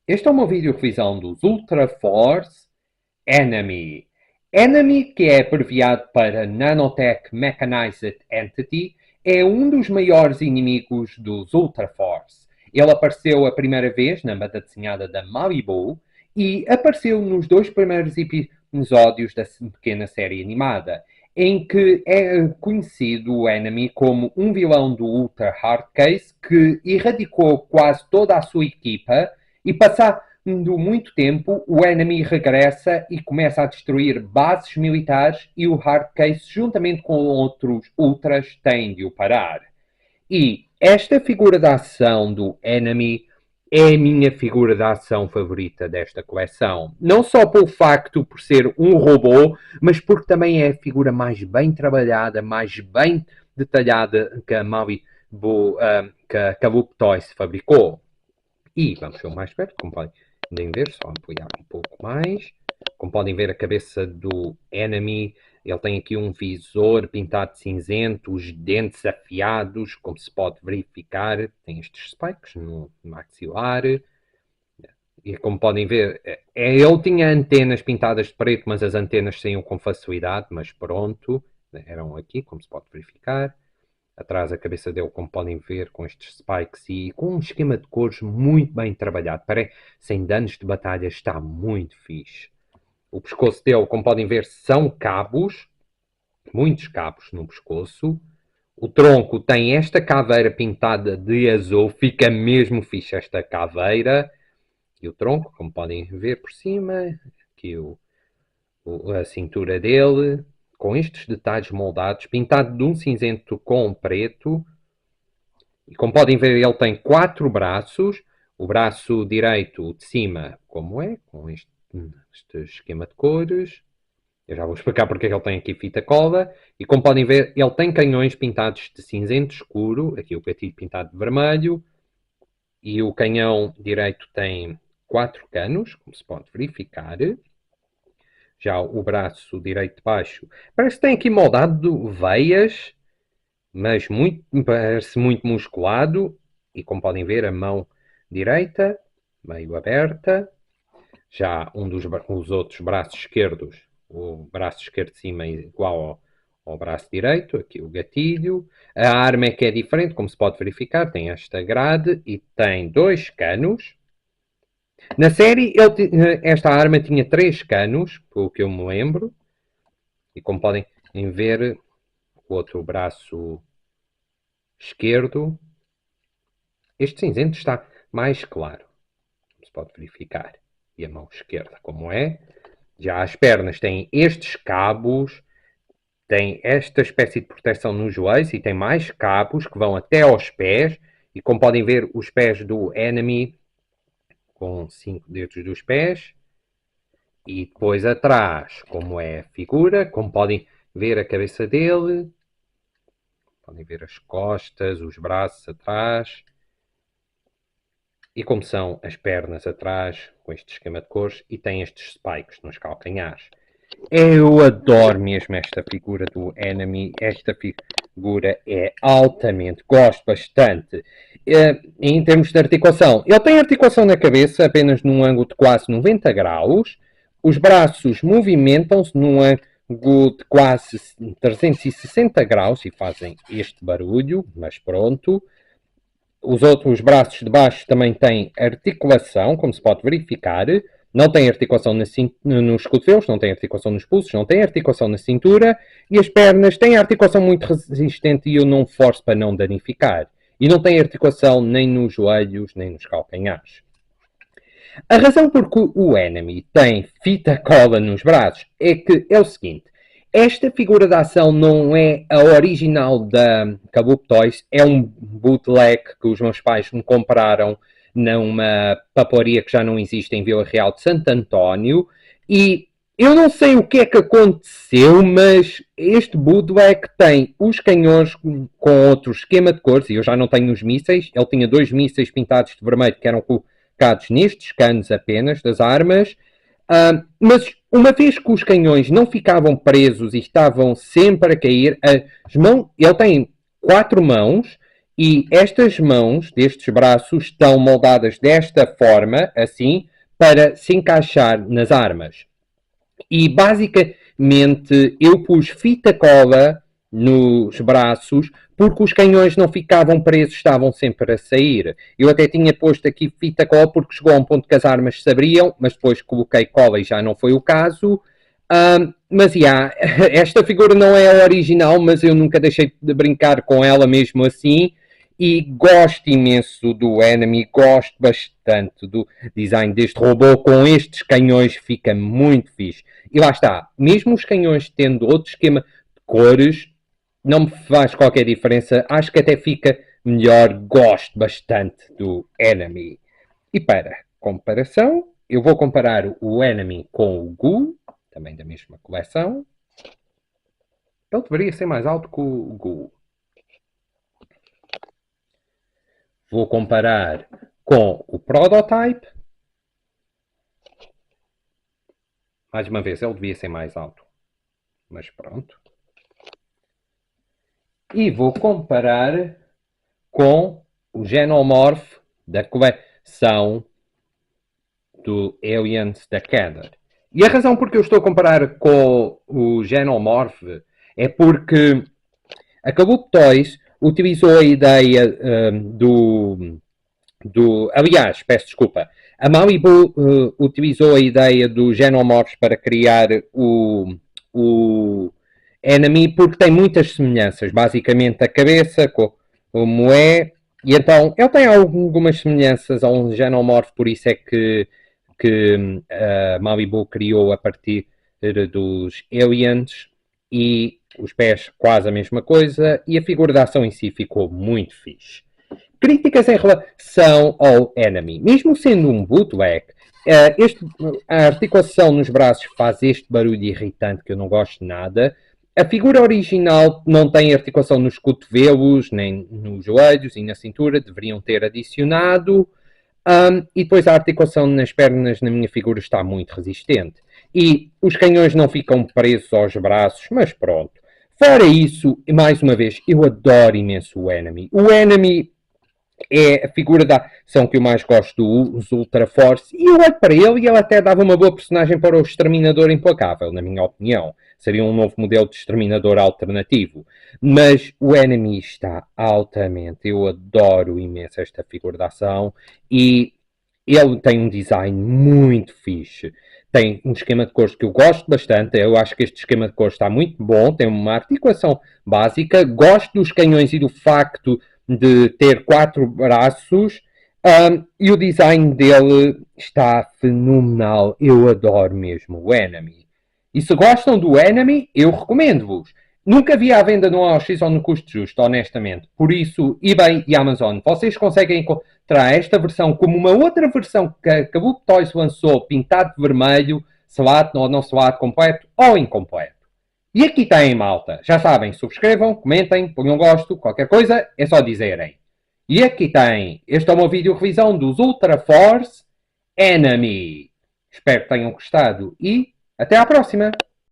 Este é uma videorevisão dos Ultra Force Enemy. Enemy, que é abreviado para Nanotech Mechanized Entity, é um dos maiores inimigos dos Ultra Force. Ele apareceu a primeira vez na banda desenhada da Malibu e apareceu nos dois primeiros episódios da pequena série animada, em que é conhecido o Enemy como um vilão do Ultra Hardcase que erradicou quase toda a sua equipa e passado muito tempo, o Enemy regressa e começa a destruir bases militares e o Hardcase, juntamente com outros Ultras, tem de o parar. E esta figura de ação do Enemy é a minha figura de ação favorita desta coleção. Não só pelo facto por ser um robô, mas porque também é a figura mais bem trabalhada, mais bem detalhada que a Malibu, que a Kabuto Toys fabricou. E vamos ver mais perto, como podem ver, só ampliar um pouco mais. Como podem ver, a cabeça do Enemy, ele tem aqui um visor pintado de cinzento, os dentes afiados, como se pode verificar. Tem estes spikes no maxilar. E como podem ver, ele tinha antenas pintadas de preto, mas as antenas saíam com facilidade, mas pronto, eram aqui, como se pode verificar. Atrás a cabeça dele, como podem ver, com estes spikes e com um esquema de cores muito bem trabalhado. Parece, sem danos de batalha, está muito fixe. O pescoço dele, como podem ver, são cabos, muitos cabos no pescoço. O tronco tem esta caveira pintada de azul, fica mesmo fixe esta caveira. E o tronco, como podem ver por cima, aqui a cintura dele, com estes detalhes moldados, pintado de um cinzento com preto. E como podem ver, ele tem 4 braços. O braço direito de cima, como é, com este esquema de cores. Eu já vou explicar porque é que ele tem aqui fita cola. E como podem ver, ele tem canhões pintados de cinzento escuro. Aqui o gatilho pintado de vermelho. E o canhão direito tem 4 canos, como se pode verificar. Já o braço direito de baixo parece que tem aqui moldado veias, mas parece muito musculado. E como podem ver, a mão direita meio aberta. Já os outros braços esquerdos, o braço esquerdo de cima é igual ao braço direito, aqui o gatilho. A arma é que é diferente, como se pode verificar, tem esta grade e tem 2 canos. Na série, esta arma tinha 3 canos, pelo que eu me lembro. E como podem ver, o outro braço esquerdo, este cinzento está mais claro, como se pode verificar. E a mão esquerda, como é. Já as pernas têm estes cabos, tem esta espécie de proteção nos joelhos e tem mais cabos que vão até aos pés. E como podem ver, os pés do Enemy com 5 dedos dos pés. E depois atrás, como é a figura, como podem ver a cabeça dele. Podem ver as costas, os braços atrás. E como são as pernas atrás, com este esquema de cores, e tem estes spikes nos calcanhares. Eu adoro mesmo esta figura do Enemy. Esta figura é altamente, gosto bastante. Em termos de articulação, ele tem articulação na cabeça apenas num ângulo de quase 90 graus. Os braços movimentam-se num ângulo de quase 360 graus e fazem este barulho, mas pronto. Os outros braços de baixo também têm articulação, como se pode verificar. Não tem articulação nos cotovelos, não tem articulação nos pulsos, não tem articulação na cintura. E as pernas têm articulação muito resistente e eu não forço para não danificar. E não tem articulação nem nos joelhos, nem nos calcanhares. A razão por que o Enemy tem fita cola nos braços é que é o seguinte. Esta figura de ação não é a original da Kabuto Toys, é um bootleg que os meus pais me compraram numa papelaria que já não existe em Vila Real de Santo António. E eu não sei o que é que aconteceu, mas este bootleg tem os canhões com outro esquema de cores, e eu já não tenho os mísseis. Ele tinha 2 mísseis pintados de vermelho que eram colocados nestes canos apenas das armas. Mas uma vez que os canhões não ficavam presos e estavam sempre a cair, ele tem 4 mãos E estas mãos destes braços estão moldadas desta forma, assim, para se encaixar nas armas. E basicamente eu pus fita cola nos braços porque os canhões não ficavam presos, estavam sempre a sair. Eu até tinha posto aqui fita cola porque chegou a um ponto que as armas se abriam, mas depois coloquei cola e já não foi o caso. Mas yeah, esta figura não é a original, mas eu nunca deixei de brincar com ela mesmo assim. E gosto imenso do Enemy, gosto bastante do design deste robô com estes canhões, fica muito fixe. E lá está, mesmo os canhões tendo outro esquema de cores, não me faz qualquer diferença, acho que até fica melhor, gosto bastante do Enemy. E para comparação, eu vou comparar o Enemy com o Ghoul, também da mesma coleção. Ele deveria ser mais alto que o Ghoul. Vou comparar com o Prototype. Mais uma vez, ele devia ser mais alto. Mas pronto. E vou comparar com o Xenomorph da coleção do Aliens da Kenner. E a razão por que eu estou a comparar com o Xenomorph é porque a Kabuto Toys utilizou a ideia aliás, peço desculpa. A Malibu utilizou a ideia do Xenomorphs para criar o Enemy porque tem muitas semelhanças. Basicamente a cabeça, como é. E então ele tem algumas semelhanças a um Xenomorph, por isso é que a Malibu criou a partir dos Aliens. E os pés quase a mesma coisa. E a figura de ação em si ficou muito fixe. Críticas em relação ao Enemy. Mesmo sendo um bootleg, a articulação nos braços faz este barulho irritante que eu não gosto nada. A figura original não tem articulação nos cotovelos, nem nos joelhos e na cintura, deveriam ter adicionado. E depois a articulação nas pernas na minha figura está muito resistente. E os canhões não ficam presos aos braços, mas pronto. Fora isso, mais uma vez, eu adoro imenso o Enemy. O Enemy é a figura da ação que eu mais gosto dos Ultra Force. E eu olho para ele e ele até dava uma boa personagem para o Exterminador Implacável, na minha opinião. Seria um novo modelo de Exterminador alternativo. Mas o Enemy está altamente. Eu adoro imenso esta figura de ação. E ele tem um design muito fixe. Tem um esquema de cores que eu gosto bastante. Eu acho que este esquema de cores está muito bom. Tem uma articulação básica. Gosto dos canhões e do facto de ter 4 braços. E o design dele está fenomenal. Eu adoro mesmo o Enemy. E se gostam do Enemy, eu recomendo-vos. Nunca vi à venda no OLX ou no custo justo, honestamente. Por isso, eBay e Amazon, vocês conseguem encontrar esta versão como uma outra versão que a Kabuto Toys lançou, pintado de vermelho, selado ou não selado, completo ou incompleto. E aqui tem, malta. Já sabem, subscrevam, comentem, ponham gosto, qualquer coisa, é só dizerem. E aqui tem. Este é o meu vídeo revisão dos Ultra Force Enemy. Espero que tenham gostado e até à próxima!